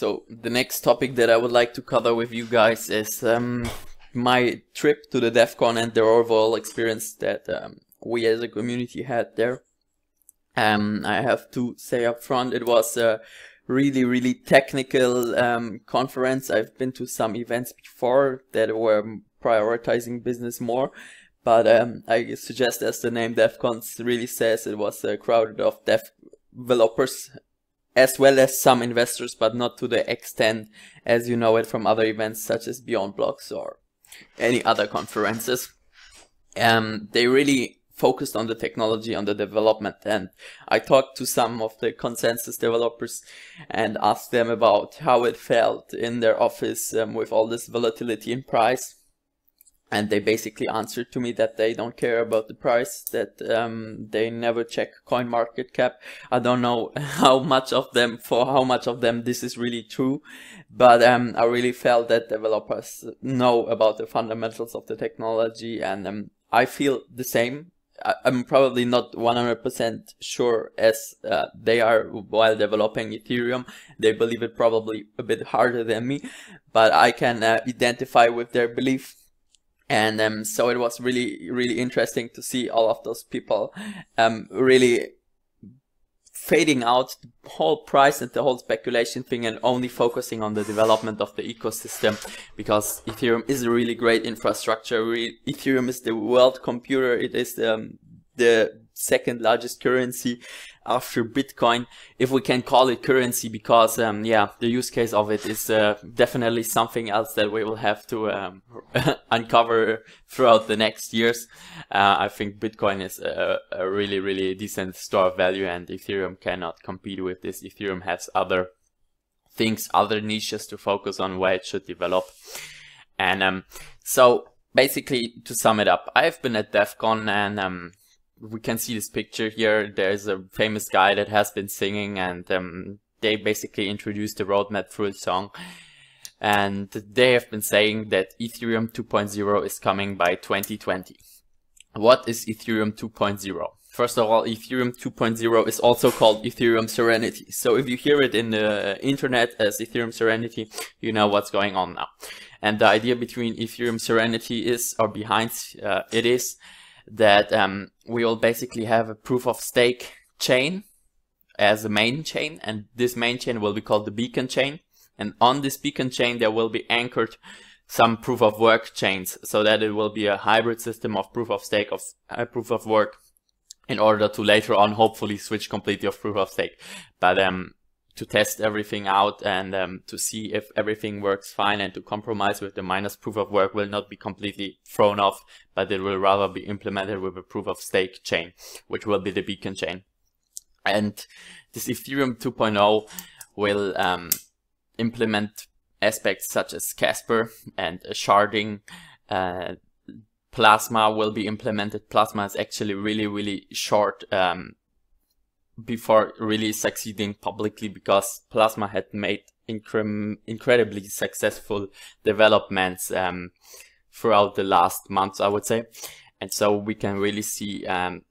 So the next topic that I would like to cover with you guys is my trip to the Devcon and the overall experience that we as a community had there. I have to say up front, it was a really technical conference. I've been to some events before that were prioritizing business more, but I suggest, as the name Devcon really says, it was crowded of developers as well as some investors, but not to the extent as you know it from other events such as Beyond Blocks or any other conferences. They really focused on the technology, on the development, and I talked to some of the consensus developers and asked them about how it felt in their office with all this volatility in price. And they basically answered to me that they don't care about the price, that they never check coin market cap. I don't know how much of them this is really true, but I really felt that developers know about the fundamentals of the technology, and I feel the same. I'm probably not 100% sure as they are while developing Ethereum. They believe it probably a bit harder than me, but I can identify with their belief. And so it was really interesting to see all of those people really fading out the whole price and the whole speculation thing and only focusing on the development of the ecosystem, because Ethereum is a really great infrastructure. Ethereum is the world computer. It is the second largest currency after Bitcoin, if we can call it currency, because yeah, the use case of it is definitely something else that we will have to uncover throughout the next years. I think Bitcoin is a really decent store of value, and Ethereum cannot compete with this. Ethereum has other things, other niches to focus on where it should develop. And so basically, to sum it up, I've been at Devcon, and we can see this picture here. There's a famous guy that has been singing, and they basically introduced the roadmap through a song. And they have been saying that Ethereum 2.0 is coming by 2020. What is Ethereum 2.0? First of all, Ethereum 2.0 is also called Ethereum Serenity. So if you hear it in the internet as Ethereum Serenity, you know what's going on now. And the idea between Ethereum Serenity is, or behind it is, that we will basically have a proof of stake chain as a main chain, and this main chain will be called the beacon chain. And on this beacon chain there will be anchored some proof of work chains, so that it will be a hybrid system of proof of stake of proof of work, in order to later on hopefully switch completely of proof of stake. But to test everything out and to see if everything works fine, and to compromise with the miners, proof of work will not be completely thrown off, but it will rather be implemented with a proof of stake chain, which will be the beacon chain. And this Ethereum 2.0 will implement aspects such as Casper and sharding. Plasma will be implemented. Plasma is actually really short before really succeeding publicly, because Plasma had made incredibly successful developments throughout the last months, I would say. And so we can really see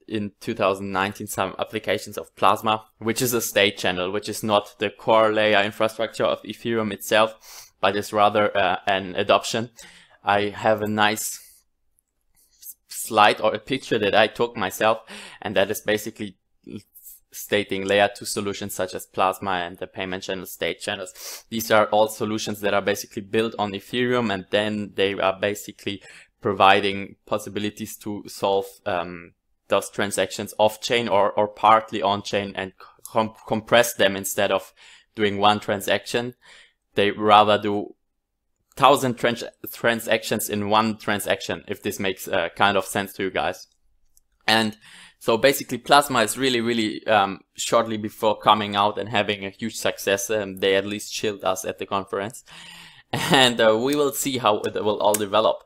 in 2019 some applications of Plasma, which is a state channel, which is not the core layer infrastructure of Ethereum itself, but is rather an adoption. I have a nice slide or a picture that I took myself, and that is basically stating layer 2 solutions such as Plasma and the payment channel, state channels. These are all solutions that are basically built on Ethereum, and then they are basically providing possibilities to solve those transactions off-chain or partly on-chain, and compress them. Instead of doing one transaction, they rather do 1,000 transactions in one transaction, if this makes kind of sense to you guys. And so basically Plasma is really shortly before coming out and having a huge success. They at least chilled us at the conference. And we will see how it will all develop.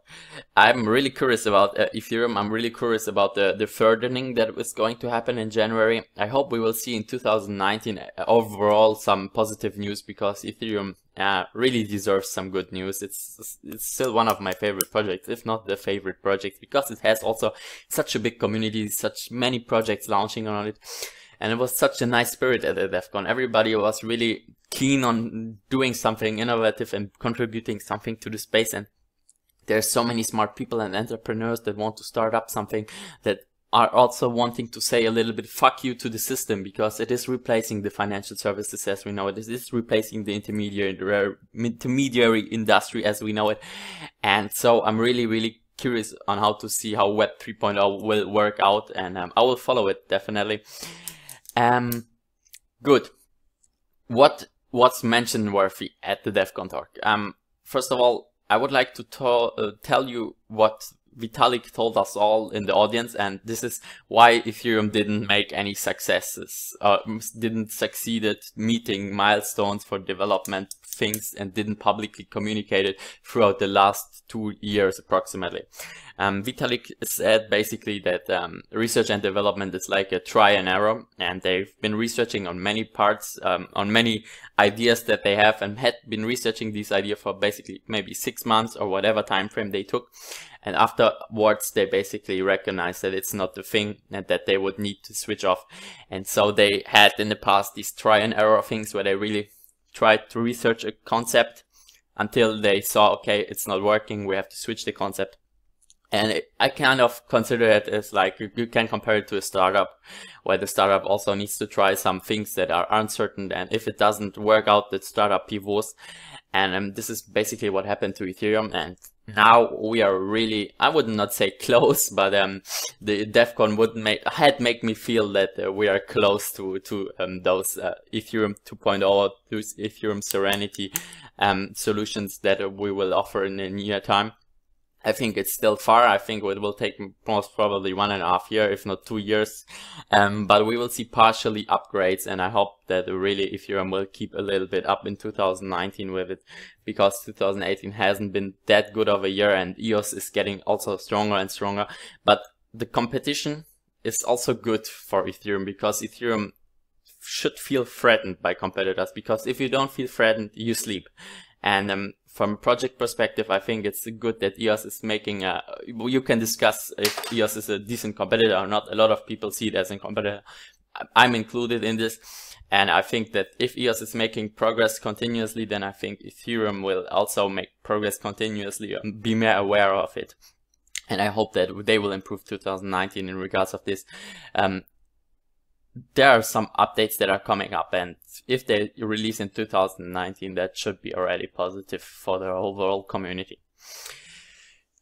I'm really curious about Ethereum. I'm really curious about the furthering that is going to happen in January. I hope we will see in 2019 overall some positive news, because Ethereum really deserves some good news. It's still one of my favorite projects, if not the favorite project, because it has also such a big community, such many projects launching on it. And it was such a nice spirit at the Devcon. Everybody was really keen on doing something innovative and contributing something to the space. And there's so many smart people and entrepreneurs that want to start up something, that are also wanting to say a little bit fuck you to the system, because it is replacing the financial services as we know it. It is replacing the intermediary industry as we know it. And so I'm really curious on how to see how Web 3.0 will work out, and I will follow it definitely. Good. What was mention worthy at the Devcon talk? First of all, I would like to tell you what Vitalik told us all in the audience, and this is why Ethereum didn't make any successes, didn't succeed at meeting milestones for development things, and didn't publicly communicate it throughout the last 2 years approximately. Vitalik said basically that research and development is like a try and error, and they've been researching on many parts, on many ideas that they have, and had been researching this idea for basically maybe 6 months or whatever time frame they took. And afterwards, they basically recognized that it's not the thing and that they would need to switch off. And so they had in the past these try and error things where they really tried to research a concept until they saw, okay, it's not working, we have to switch the concept. And I kind of consider it as like, you can compare it to a startup, where the startup also needs to try some things that are uncertain, and if it doesn't work out, the startup pivots. And this is basically what happened to Ethereum. And now we are really, I would not say close, but the Devcon had make me feel that we are close to those Ethereum 2.0, those Ethereum Serenity solutions that we will offer in the near time. I think it's still far. I think it will take most probably 1.5 years, if not 2 years. But we will see partially upgrades, and I hope that really Ethereum will keep a little bit up in 2019 with it, because 2018 hasn't been that good of a year, and EOS is getting also stronger and stronger. But the competition is also good for Ethereum, because Ethereum should feel threatened by competitors, because if you don't feel threatened, you sleep. And from a project perspective, I think it's good that EOS is making you can discuss if EOS is a decent competitor or not. A lot of people see it as a competitor. I'm included in this. And I think that if EOS is making progress continuously, then I think Ethereum will also make progress continuously and be more aware of it. And I hope that they will improve 2019 in regards of this. There are some updates that are coming up, and if they release in 2019, that should be already positive for the overall community.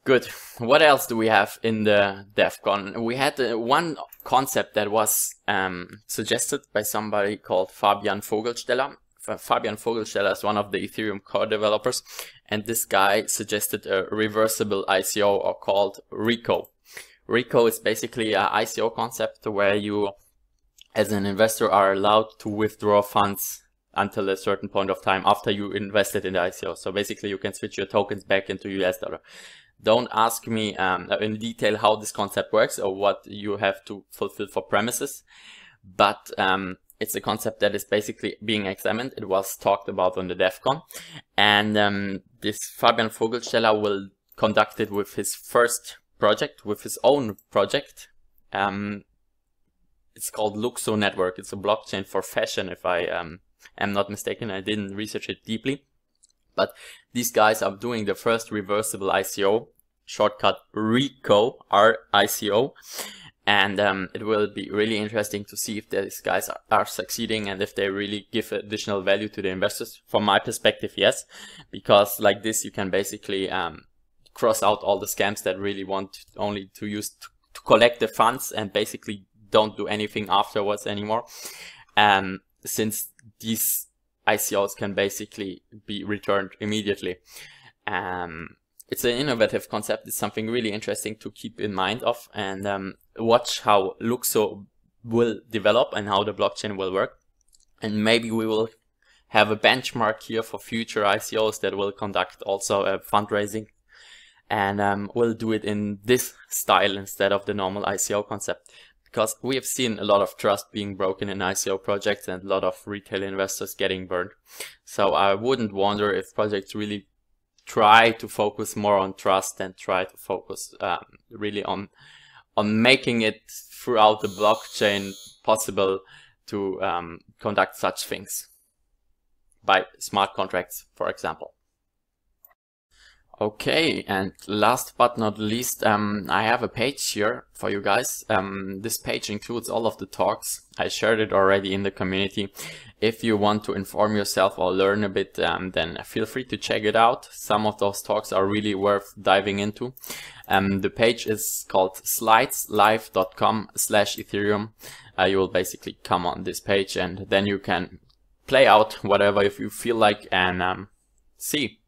Good. What else do we have in the Devcon? We had one concept that was suggested by somebody called Fabian Vogelsteller. Fabian Vogelsteller is one of the Ethereum core developers, and this guy suggested a reversible ICO, or called RICO. RICO is basically an ICO concept where you, as an investor, are allowed to withdraw funds until a certain point of time after you invested in the ICO. So basically you can switch your tokens back into US dollar. Don't ask me in detail how this concept works or what you have to fulfill for premises, but it's a concept that is basically being examined. It was talked about on the Devcon, and this Fabian Vogelsteller will conduct it with his first project, with his own project. It's called Luxo Network. It's a blockchain for fashion, if I am not mistaken. I didn't research it deeply. But these guys are doing the first reversible ICO, shortcut RICO, R-I-C-O. And it will be really interesting to see if these guys are succeeding and if they really give additional value to the investors. From my perspective, yes. Because like this, you can basically cross out all the scams that really want only to use to collect the funds and basically don't do anything afterwards anymore, since these ICOs can basically be returned immediately. It's an innovative concept. It's something really interesting to keep in mind of, and watch how Luxo will develop and how the blockchain will work. And maybe we will have a benchmark here for future ICOs that will conduct also a fundraising, and we'll do it in this style instead of the normal ICO concept. Because we have seen a lot of trust being broken in ICO projects and a lot of retail investors getting burned. So I wouldn't wonder if projects really try to focus more on trust and try to focus really on making it throughout the blockchain possible to conduct such things by smart contracts, for example. Okay, and last but not least, I have a page here for you guys. This page includes all of the talks. I shared it already in the community. If you want to inform yourself or learn a bit, then feel free to check it out. Some of those talks are really worth diving into. The page is called slideslive.com/Ethereum. You will basically come on this page and then you can play out whatever if you feel like and see.